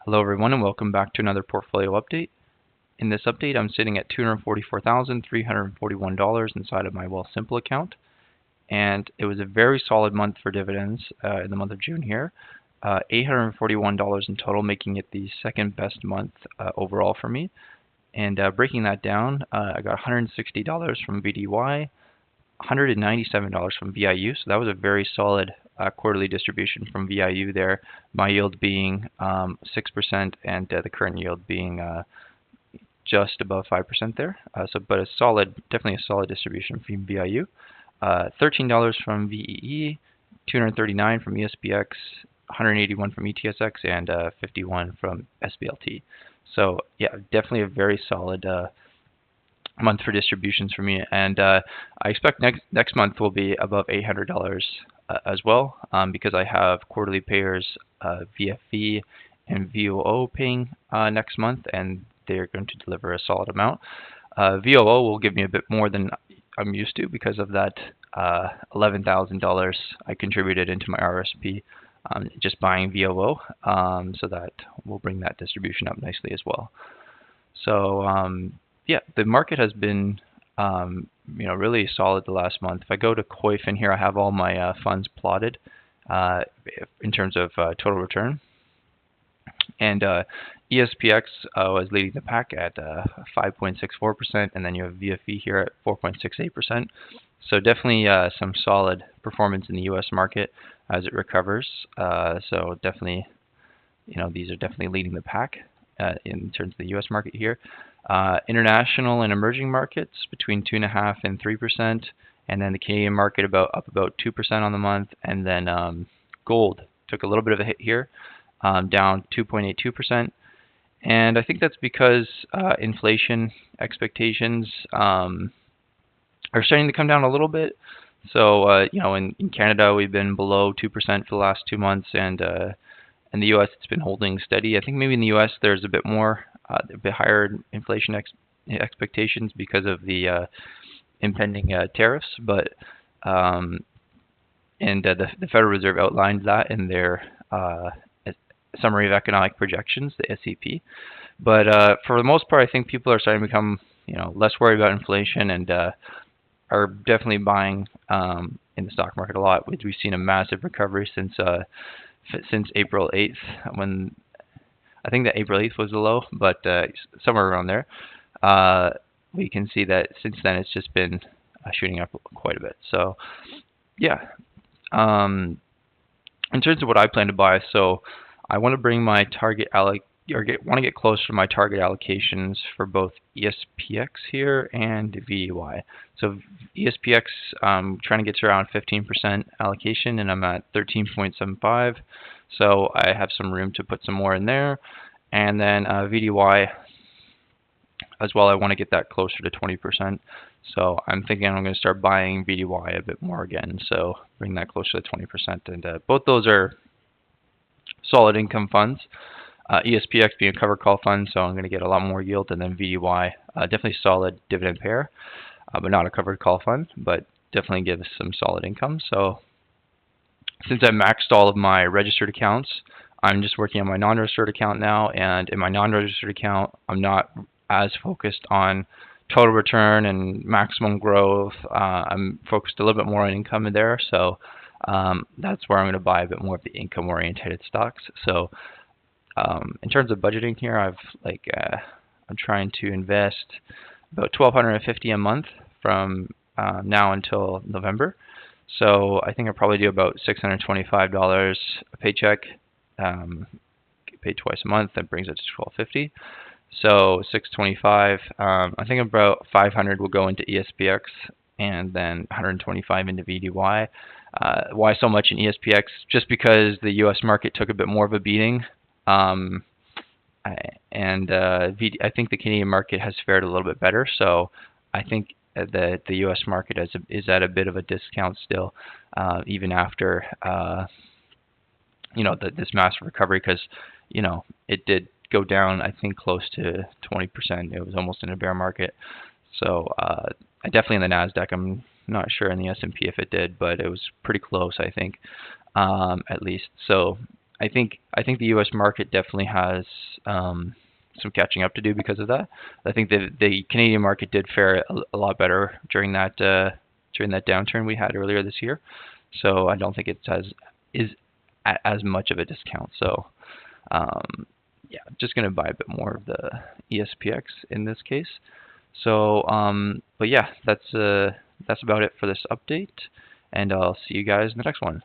Hello everyone and welcome back to another portfolio update. In this update I'm sitting at $244,341 inside of my Wealthsimple account, and it was a very solid month for dividends in the month of June here. $841 in total, making it the second best month overall for me. And breaking that down, I got $160 from VDY, $197 from VIU, so that was a very solid quarterly distribution from VIU there. My yield being 6% and the current yield being just above 5% there. But a solid, definitely a solid distribution from VIU. $13 from VEE, $239 from ESPX, $181 from ETSX, and $51 from SBLT. So yeah, definitely a very solid month for distributions for me, and I expect next month will be above $800 as well, because I have quarterly payers VFV and VOO paying next month, and they're going to deliver a solid amount. VOO will give me a bit more than I'm used to because of that $11,000 I contributed into my RSP just buying VOO, so that will bring that distribution up nicely as well. So yeah, the market has been really solid the last month. If I go to COIF in here, I have all my funds plotted in terms of total return. And ESPX was leading the pack at 5.64%, and then you have VFE here at 4.68%. So definitely some solid performance in the U.S. market as it recovers. So definitely, these are definitely leading the pack in terms of the U.S. market here. International and emerging markets between 2.5% and 3%, and then the Canadian market up about 2% on the month, and then gold took a little bit of a hit here, down 2.82%, and I think that's because inflation expectations are starting to come down a little bit. So in Canada we've been below 2% for the last 2 months, and in the U.S. it's been holding steady. I think maybe in the U.S. there's a bit higher inflation expectations because of the impending tariffs, but the Federal Reserve outlined that in their Summary of Economic Projections, the SEP. But for the most part, I think people are starting to become less worried about inflation, and are definitely buying in the stock market a lot. We've seen a massive recovery since April 8th, when I think that April 8th was the low, but somewhere around there. We can see that since then it's just been shooting up quite a bit. So yeah, in terms of what I plan to buy, so I want to bring my target want to get closer to my target allocations for both ESPX here and VEY. So ESPX, trying to get to around 15% allocation, and I'm at 13.75. So I have some room to put some more in there. And then VDY as well, I want to get that closer to 20%. So I'm thinking I'm going to start buying VDY a bit more again. So bring that closer to 20%. And both those are solid income funds. ESPX being a covered call fund, so I'm going to get a lot more yield, and then VDY, definitely solid dividend payer, but not a covered call fund, but definitely gives some solid income. So since I maxed all of my registered accounts, I'm just working on my non-registered account now, and in my non-registered account, I'm not as focused on total return and maximum growth. I'm focused a little bit more on income in there, so that's where I'm going to buy a bit more of the income-oriented stocks. So in terms of budgeting here, I'm trying to invest about $1,250 a month from now until November. So I think I'll probably do about $625 a paycheck, get paid twice a month. That brings it to $1,250. So $625. I think about $500 will go into ESPX, and then $125 into VDY. Why so much in ESPX? Just because the U.S. market took a bit more of a beating. I think the Canadian market has fared a little bit better, so I think that the U.S. market is at a bit of a discount still, even after this massive recovery, because it did go down, I think, close to 20%. It was almost in a bear market. So definitely in the NASDAQ. I'm not sure in the S&P if it did, but it was pretty close, I think, at least. So I think the U.S. market definitely has some catching up to do because of that. I think that the Canadian market did fare a lot better during that downturn we had earlier this year. So I don't think it is at as much of a discount. So yeah, I'm just gonna buy a bit more of the ESPX in this case. So but yeah, that's about it for this update, and I'll see you guys in the next one.